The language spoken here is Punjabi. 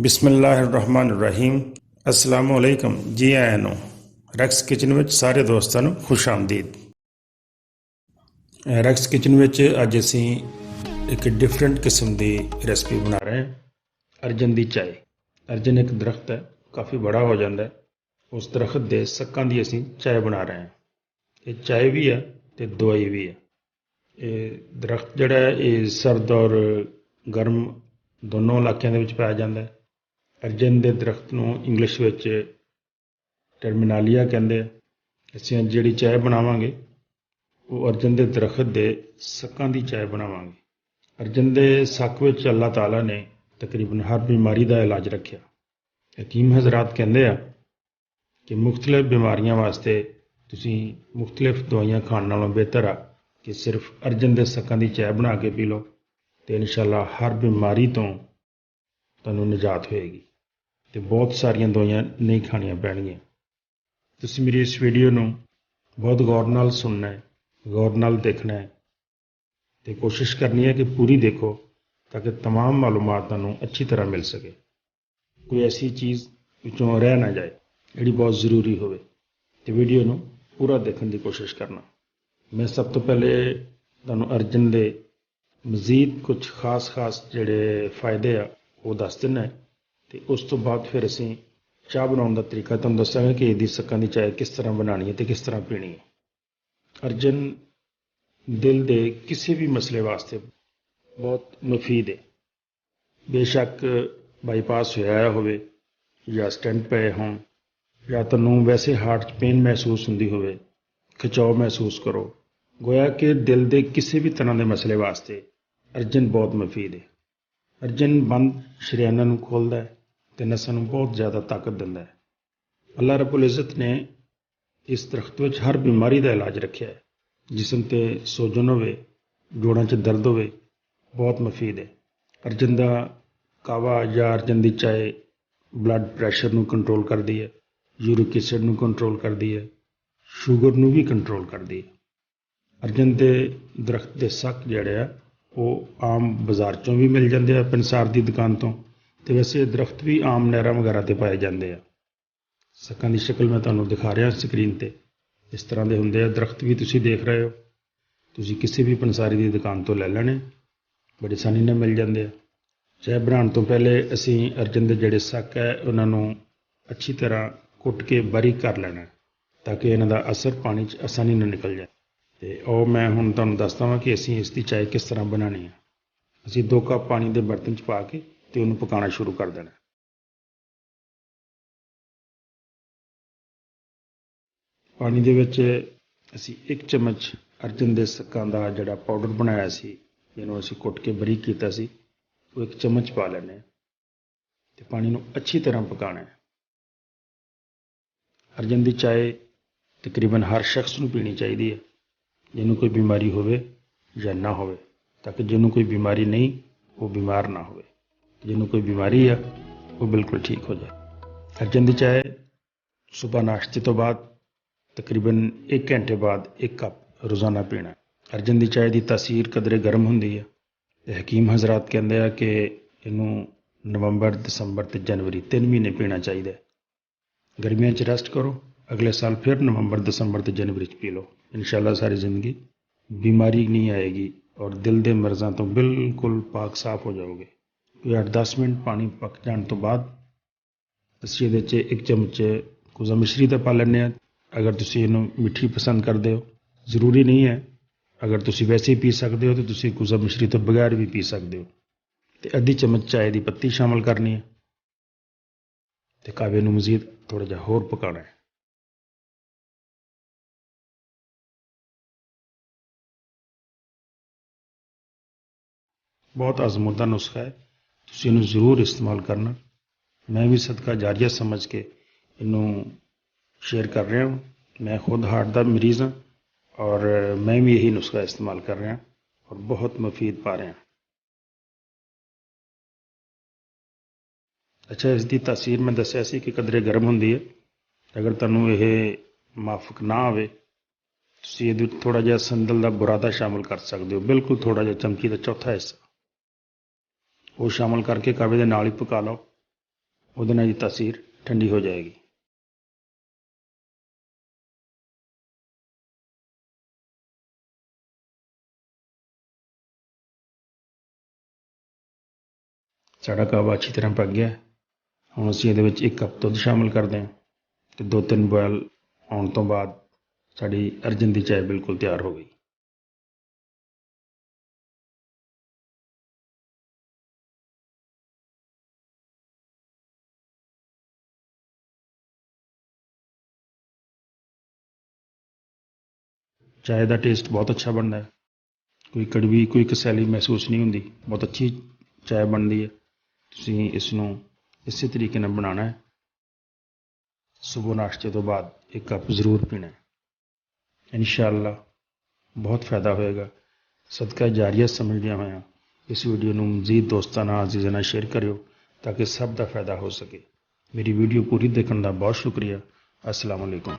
ਬਿਸਮਿਲ੍ਲਾਹਿਰਰਹਿਮਾਨਿਰਰਹੀਮ। अस्सलामु अलैकुम। जी आया ਨੂੰ ਰੈਕਸ ਕਿਚਨ ਵਿੱਚ ਸਾਰੇ ਦੋਸਤਾਂ ਨੂੰ ਖੁਸ਼ ਆਮਦੀਦ। ਰੈਕਸ ਕਿਚਨ ਵਿੱਚ ਅੱਜ ਅਸੀਂ ਇੱਕ ਡਿਫਰੈਂਟ ਕਿਸਮ ਦੀ ਰੈਸਪੀ ਬਣਾ ਰਹੇ ਹਾਂ, ਅਰਜਨ ਦੀ ਚਾय। ਅਰਜਨ ਇੱਕ ਦਰਖਤ ਹੈ, ਕਾਫੀ ਬੜਾ ਹੋ ਜਾਂਦਾ ਹੈ। ਉਸ ਦਰਖਤ ਦੇ ਸੱਕਾਂ ਦੀ ਅਸੀਂ ਚਾय ਬਣਾ ਰਹੇ ਹਾਂ। ਇਹ ਚਾय ਵੀ ਹੈ ਅਤੇ ਦਵਾਈ ਵੀ ਹੈ। ਇਹ ਦਰਖਤ ਜਿਹੜਾ ਹੈ ਇਹ ਸਰਦ ਔਰ ਗਰਮ ਦੋਨੋਂ ਇਲਾਕਿਆਂ ਦੇ ਵਿੱਚ ਪਾਇਆ ਜਾਂਦਾ ਹੈ। ਅਰਜਨ ਦੇ ਦਰਖਤ ਨੂੰ ਇੰਗਲਿਸ਼ ਵਿੱਚ ਟਰਮੀਨਾਲੀਆ ਕਹਿੰਦੇ ਆ। ਅਸੀਂ ਅੱਜ ਜਿਹੜੀ ਚਾय ਬਣਾਵਾਂਗੇ ਉਹ ਅਰਜਨ ਦੇ ਦਰਖਤ ਦੇ ਸੱਕਾਂ ਦੀ ਚਾय ਬਣਾਵਾਂਗੇ। ਅਰਜਨ ਦੇ ਸੱਕ ਵਿੱਚ ਅੱਲਾਹ ਤਾਲਾ ਨੇ ਤਕਰੀਬਨ ਹਰ ਬਿਮਾਰੀ ਦਾ ਇਲਾਜ ਰੱਖਿਆ। ਹਕੀਮ ਹਜ਼ਰਾਤ ਕਹਿੰਦੇ ਆ ਕਿ ਮੁਖਤਲਿਫ ਬਿਮਾਰੀਆਂ ਵਾਸਤੇ ਤੁਸੀਂ ਮੁਖਤਲਿਫ ਦਵਾਈਆਂ ਖਾਣ ਨਾਲੋਂ ਬਿਹਤਰ ਆ ਕਿ ਸਿਰਫ ਅਰਜਨ ਦੇ ਸੱਕਾਂ ਦੀ ਚਾय ਬਣਾ ਕੇ ਪੀ ਲਓ ਅਤੇ ਇਨਸ਼ਾਅੱਲਾ ਹਰ ਬਿਮਾਰੀ ਤੋਂ ਤੁਹਾਨੂੰ ਨਿਜਾਤ ਹੋਏਗੀ ਅਤੇ ਬਹੁਤ ਸਾਰੀਆਂ ਦਵਾਈਆਂ ਨਹੀਂ ਖਾਣੀਆਂ ਪੈਣਗੀਆਂ। ਤੁਸੀਂ ਮੇਰੀ ਇਸ ਵੀਡੀਓ ਨੂੰ ਬਹੁਤ ਗੌਰ ਨਾਲ ਸੁਣਨਾ ਹੈ, ਗੌਰ ਨਾਲ ਦੇਖਣਾ ਹੈ ਅਤੇ ਕੋਸ਼ਿਸ਼ ਕਰਨੀ ਹੈ ਕਿ ਪੂਰੀ ਦੇਖੋ ਤਾਂ ਕਿ ਤਮਾਮ ਮਾਲੂਮਾਤ ਤੁਹਾਨੂੰ ਅੱਛੀ ਤਰ੍ਹਾਂ ਮਿਲ ਸਕੇ। ਕੋਈ ਐਸੀ ਚੀਜ਼ ਵਿੱਚੋਂ ਰਹਿ ਨਾ ਜਾਏ ਜਿਹੜੀ ਬਹੁਤ ਜ਼ਰੂਰੀ ਹੋਵੇ, ਅਤੇ ਵੀਡੀਓ ਨੂੰ ਪੂਰਾ ਦੇਖਣ ਦੀ ਕੋਸ਼ਿਸ਼ ਕਰਨਾ। ਮੈਂ ਸਭ ਤੋਂ ਪਹਿਲੇ ਤੁਹਾਨੂੰ ਅਰਜਨ ਦੇ ਮਜ਼ੀਦ ਕੁਝ ਖਾਸ ਜਿਹੜੇ ਫਾਇਦੇ ਆ ਉਹ ਦੱਸ ਦਿੰਦਾ ਅਤੇ ਉਸ ਤੋਂ ਬਾਅਦ ਫਿਰ ਅਸੀਂ ਚਾਹ ਬਣਾਉਣ ਦਾ ਤਰੀਕਾ ਤੁਹਾਨੂੰ ਦੱਸਾਂਗੇ ਕਿ ਇਹਦੀ ਸੱਕਾਂ ਦੀ ਚਾय ਕਿਸ ਤਰ੍ਹਾਂ ਬਣਾਉਣੀ ਹੈ ਅਤੇ ਕਿਸ ਤਰ੍ਹਾਂ ਪੀਣੀ ਹੈ। ਅਰਜਨ ਦਿਲ ਦੇ ਕਿਸੇ ਵੀ ਮਸਲੇ ਵਾਸਤੇ ਬਹੁਤ ਮੁਫੀਦ ਹੈ। ਬੇਸ਼ੱਕ ਬਾਈਪਾਸ ਹੋਇਆ ਹੋਵੇ ਜਾਂ ਸਟੈਂਟ ਪਏ ਹੋਣ ਜਾਂ ਤੁਹਾਨੂੰ ਵੈਸੇ ਹਾਰਟ 'ਚ ਪੇਨ ਮਹਿਸੂਸ ਹੁੰਦੀ ਹੋਵੇ, ਖਿਚਾਓ ਮਹਿਸੂਸ ਕਰੋ, ਗੋਇਆ ਕਿ ਦਿਲ ਦੇ ਕਿਸੇ ਵੀ ਤਰ੍ਹਾਂ ਦੇ ਮਸਲੇ ਵਾਸਤੇ ਅਰਜਨ ਬਹੁਤ ਮੁਫੀਦ ਹੈ। ਅਰਜਨ ਬੰਦ ਸ਼ਰੇਆਨਾਂ ਨੂੰ ਖੋਲ੍ਹਦਾ ਹੈ ਅਤੇ ਨਸਾਂ ਨੂੰ ਬਹੁਤ ਜ਼ਿਆਦਾ ਤਾਕਤ ਦਿੰਦਾ ਹੈ। ਅੱਲਾਹ ਰੱਬੁਲ ਇੱਜ਼ਤ ਨੇ ਇਸ ਦਰਖਤ ਵਿੱਚ ਹਰ ਬਿਮਾਰੀ ਦਾ ਇਲਾਜ ਰੱਖਿਆ ਹੈ। ਜਿਸਮ 'ਤੇ ਸੋਜਨ ਹੋਵੇ, ਜੋੜਾਂ 'ਚ ਦਰਦ ਹੋਵੇ, ਬਹੁਤ ਮੁਫੀਦ ਹੈ। ਅਰਜਨ ਦਾ ਕਾਵਾ ਜਾਂ ਅਰਜਨ ਦੀ ਚਾय ਬਲੱਡ ਪ੍ਰੈਸ਼ਰ ਨੂੰ ਕੰਟਰੋਲ ਕਰਦੀ ਹੈ, ਯੂਰਿਕ ਐਸਿਡ ਨੂੰ ਕੰਟਰੋਲ ਕਰਦੀ ਹੈ, ਸ਼ੂਗਰ ਨੂੰ ਵੀ ਕੰਟਰੋਲ ਕਰਦੀ ਹੈ। ਅਰਜਨ ਦੇ ਦਰਖਤ ਦੇ ਸੱਕ ਜਿਹੜੇ ਆ ਉਹ ਆਮ ਬਾਜ਼ਾਰ 'ਚੋਂ ਵੀ ਮਿਲ ਜਾਂਦੇ ਆ, ਪੰਸਾਰ ਦੀ ਦੁਕਾਨ ਤੋਂ, ਅਤੇ ਵੈਸੇ ਦਰਖਤ ਵੀ ਆਮ ਨਹਿਰਾਂ ਵਗੈਰਾ 'ਤੇ ਪਾਏ ਜਾਂਦੇ ਆ। ਸੱਕਾਂ ਦੀ ਸ਼ਕਲ ਮੈਂ ਤੁਹਾਨੂੰ ਦਿਖਾ ਰਿਹਾ ਸਕਰੀਨ 'ਤੇ, ਇਸ ਤਰ੍ਹਾਂ ਦੇ ਹੁੰਦੇ ਆ। ਦਰਖਤ ਵੀ ਤੁਸੀਂ ਦੇਖ ਰਹੇ ਹੋ, ਤੁਸੀਂ ਕਿਸੇ ਵੀ ਪੰਸਾਰੀ ਦੀ ਦੁਕਾਨ ਤੋਂ ਲੈ ਲੈਣੇ, ਬੜੀ ਆਸਾਨੀ ਨਾਲ ਮਿਲ ਜਾਂਦੇ ਆ। ਚਾय ਬਣਾਉਣ ਤੋਂ ਪਹਿਲੇ ਅਸੀਂ ਅਰਜਨ ਦੇ ਜਿਹੜੇ ਸੱਕ ਹੈ ਉਹਨਾਂ ਨੂੰ ਅੱਛੀ ਤਰ੍ਹਾਂ ਕੁੱਟ ਕੇ ਬਾਰੀਕ ਕਰ ਲੈਣਾ ਤਾਂ ਕਿ ਇਹਨਾਂ ਦਾ ਅਸਰ ਪਾਣੀ 'ਚ ਆਸਾਨੀ ਨਾਲ ਨਿਕਲ ਜਾਏ। ਅਤੇ ਉਹ ਮੈਂ ਹੁਣ ਤੁਹਾਨੂੰ ਦੱਸਦਾ ਹਾਂ ਕਿ ਅਸੀਂ ਇਸ ਦੀ ਚਾय ਕਿਸ ਤਰ੍ਹਾਂ ਬਣਾਉਣੀ ਹੈ। ਅਸੀਂ 2 ਕੱਪ ਪਾਣੀ ਦੇ ਬਰਤਨ 'ਚ ਪਾ ਕੇ ਅਤੇ ਉਹਨੂੰ ਪਕਾਉਣਾ ਸ਼ੁਰੂ ਕਰ ਦੇਣਾ। ਪਾਣੀ ਦੇ ਵਿੱਚ ਅਸੀਂ 1 ਚਮਚ ਅਰਜਨ ਦੇ ਸੱਕਾਂ ਦਾ ਜਿਹੜਾ ਪਾਊਡਰ ਬਣਾਇਆ ਸੀ, ਜਿਹਨੂੰ ਅਸੀਂ ਕੁੱਟ ਕੇ ਬਰੀਕ ਕੀਤਾ ਸੀ, ਉਹ 1 ਚਮਚ ਪਾ ਲੈਂਦੇ ਹਾਂ ਅਤੇ ਪਾਣੀ ਨੂੰ ਅੱਛੀ ਤਰ੍ਹਾਂ ਪਕਾਉਣਾ ਹੈ। ਅਰਜਨ ਦੀ ਚਾय ਤਕਰੀਬਨ ਹਰ ਸ਼ਖਸ ਨੂੰ ਪੀਣੀ ਚਾਹੀਦੀ ਹੈ, ਜਿਹਨੂੰ ਕੋਈ ਬਿਮਾਰੀ ਹੋਵੇ ਜਾਂ ਨਾ ਹੋਵੇ, ਤਾਂ ਕਿ ਜਿਹਨੂੰ ਕੋਈ ਬਿਮਾਰੀ ਨਹੀਂ ਉਹ ਬਿਮਾਰ ਨਾ ਹੋਵੇ, ਜਿਹਨੂੰ ਕੋਈ ਬਿਮਾਰੀ ਆ ਉਹ ਬਿਲਕੁਲ ਠੀਕ ਹੋ ਜਾਏ। ਅਰਜਨ ਦੀ ਚਾय ਸੁਬਾਹ ਨਾਸ਼ਤੇ ਤੋਂ ਬਾਅਦ ਤਕਰੀਬਨ 1 ਘੰਟੇ ਬਾਅਦ 1 ਕੱਪ ਰੋਜ਼ਾਨਾ ਪੀਣਾ। ਅਰਜਨ ਦੀ ਚਾय ਦੀ ਤਾਸੀਰ ਕਦਰੇ ਗਰਮ ਹੁੰਦੀ ਹੈ ਅਤੇ ਹਕੀਮ ਹਜ਼ਰਾਤ ਕਹਿੰਦੇ ਆ ਕਿ ਇਹਨੂੰ ਨਵੰਬਰ, ਦਸੰਬਰ ਅਤੇ ਜਨਵਰੀ 3 ਮਹੀਨੇ ਪੀਣਾ ਚਾਹੀਦਾ। ਗਰਮੀਆਂ 'ਚ ਰੈਸਟ ਕਰੋ, ਅਗਲੇ ਸਾਲ ਫਿਰ ਨਵੰਬਰ, ਦਸੰਬਰ ਅਤੇ ਜਨਵਰੀ 'ਚ ਪੀ ਲਓ। ਇਨਸ਼ਾਅੱਲਾ ਸਾਰੀ ਜ਼ਿੰਦਗੀ ਬਿਮਾਰੀ ਨਹੀਂ ਆਏਗੀ ਔਰ ਦਿਲ ਦੇ ਮਰਜ਼ਾਂ ਤੋਂ ਬਿਲਕੁਲ ਪਾਕ ਸਾਫ਼ ਹੋ ਜਾਓਗੇ। ਕੋਈ 8-10 ਮਿੰਟ ਪਾਣੀ ਪੱਕ ਜਾਣ ਤੋਂ ਬਾਅਦ ਅਸੀਂ ਇਹਦੇ 'ਚ 1 ਚਮਚ ਕੁਜ਼ਾ ਮਿਸ਼ਰੀ ਦਾ ਪਾ ਲੈਂਦੇ ਹਾਂ। ਅਗਰ ਤੁਸੀਂ ਇਹਨੂੰ ਮਿੱਠੀ ਪਸੰਦ ਕਰਦੇ ਹੋ, ਜ਼ਰੂਰੀ ਨਹੀਂ ਹੈ, ਅਗਰ ਤੁਸੀਂ ਵੈਸੇ ਹੀ ਪੀ ਸਕਦੇ ਹੋ ਤਾਂ ਤੁਸੀਂ ਕੁਜ਼ਾ ਮਿਸ਼ਰੀ ਤੋਂ ਬਗੈਰ ਵੀ ਪੀ ਸਕਦੇ ਹੋ। ਅਤੇ ਅੱਧੀ ਚਮਚ ਚਾय ਦੀ ਪੱਤੀ ਸ਼ਾਮਲ ਕਰਨੀ ਹੈ ਅਤੇ ਕਾਵੇ ਨੂੰ ਮਜ਼ੀਦ ਥੋੜ੍ਹਾ ਜਿਹਾ ਹੋਰ ਪਕਾਉਣਾ ਹੈ। ਬਹੁਤ ਆਜ਼ਮੂਦਾ ਨੁਸਖਾ ਹੈ, ਤੁਸੀਂ ਇਹਨੂੰ ਜ਼ਰੂਰ ਇਸਤੇਮਾਲ ਕਰਨਾ। ਮੈਂ ਵੀ ਸਦਕਾ ਜਾਰੀਆ ਸਮਝ ਕੇ ਇਹਨੂੰ ਸ਼ੇਅਰ ਕਰ ਰਿਹਾ ਹਾਂ। ਮੈਂ ਖੁਦ ਹਾਰਟ ਦਾ ਮਰੀਜ਼ ਹਾਂ ਔਰ ਮੈਂ ਵੀ ਇਹੀ ਨੁਸਖਾ ਇਸਤੇਮਾਲ ਕਰ ਰਿਹਾ ਔਰ ਬਹੁਤ ਮੁਫੀਦ ਪਾ ਰਿਹਾ। ਅੱਛਾ, ਇਸ ਦੀ ਤਾਸੀਰ ਮੈਂ ਦੱਸਿਆ ਸੀ ਕਿ ਕਦਰੇ ਗਰਮ ਹੁੰਦੀ ਹੈ। ਅਗਰ ਤੁਹਾਨੂੰ ਇਹ ਮਾਫਕ ਨਾ ਆਵੇ, ਤੁਸੀਂ ਇਹਦੇ ਵਿੱਚ ਥੋੜ੍ਹਾ ਜਿਹਾ ਸੰਦਲ ਦਾ ਬੁਰਾਦਾ ਸ਼ਾਮਲ ਕਰ ਸਕਦੇ ਹੋ, ਬਿਲਕੁਲ ਥੋੜ੍ਹਾ ਜਿਹਾ, ਚਮਚੀ ਦਾ ਚੌਥਾ ਹਿੱਸਾ ਉਹ ਸ਼ਾਮਲ ਕਰਕੇ ਕਾਵੇ ਦੇ ਨਾਲ ਹੀ ਪਕਾ ਲਓ ਉਹਦੇ ਨਾਲ ਦੀ ਤਾਸੀਰ ਠੰਡੀ ਹੋ ਜਾਏਗੀ। ਸਾਡਾ ਕਾਹਵਾ ਅੱਛੀ ਤਰ੍ਹਾਂ ਪੱਕ ਗਿਆ। ਹੁਣ ਅਸੀਂ ਇਹਦੇ ਵਿੱਚ 1 ਕੱਪ ਦੁੱਧ ਸ਼ਾਮਿਲ ਕਰਦੇ ਹਾਂ ਅਤੇ 2-3 ਬੋਇਲ ਆਉਣ ਤੋਂ ਬਾਅਦ ਸਾਡੀ ਅਰਜਨ ਦੀ ਚਾय ਬਿਲਕੁਲ ਤਿਆਰ ਹੋ ਗਈ। ਚਾय ਦਾ ਟੇਸਟ ਬਹੁਤ ਅੱਛਾ ਬਣਦਾ ਹੈ। ਕੋਈ ਕੜਵੀ ਕੋਈ ਕਸੈਲੀ ਮਹਿਸੂਸ ਨਹੀਂ ਹੁੰਦੀ। ਬਹੁਤ ਅੱਛੀ ਚਾय ਬਣਦੀ ਹੈ। ਤੁਸੀਂ ਇਸ ਨੂੰ ਇਸੇ ਤਰੀਕੇ ਨਾਲ ਬਣਾਉਣਾ ਹੈ। ਸੁਬਹ ਨਾਸ਼ਤੇ ਤੋਂ ਬਾਅਦ 1 ਕੱਪ ਜ਼ਰੂਰ ਪੀਣਾ ਹੈ। ਇਨਸ਼ਾਅੱਲਾ ਬਹੁਤ ਫਾਇਦਾ ਹੋਏਗਾ। ਸਦਕਾ ਜਾਰੀਆ ਸਮਝਦਿਆਂ ਹੋਇਆਂ ਇਸ ਵੀਡੀਓ ਨੂੰ ਮਜ਼ੀਦ ਦੋਸਤਾਂ ਨਾਲ ਅਜ਼ੀਜ਼ਾਂ ਨਾਲ ਸ਼ੇਅਰ ਕਰਿਓ ਤਾਂ ਕਿ ਸਭ ਦਾ ਫਾਇਦਾ ਹੋ ਸਕੇ। ਮੇਰੀ ਵੀਡੀਓ ਪੂਰੀ ਦੇਖਣ ਦਾ ਬਹੁਤ ਸ਼ੁਕਰੀਆ। ਅਸਲਾਮ ਅਲੈਕੁਮ।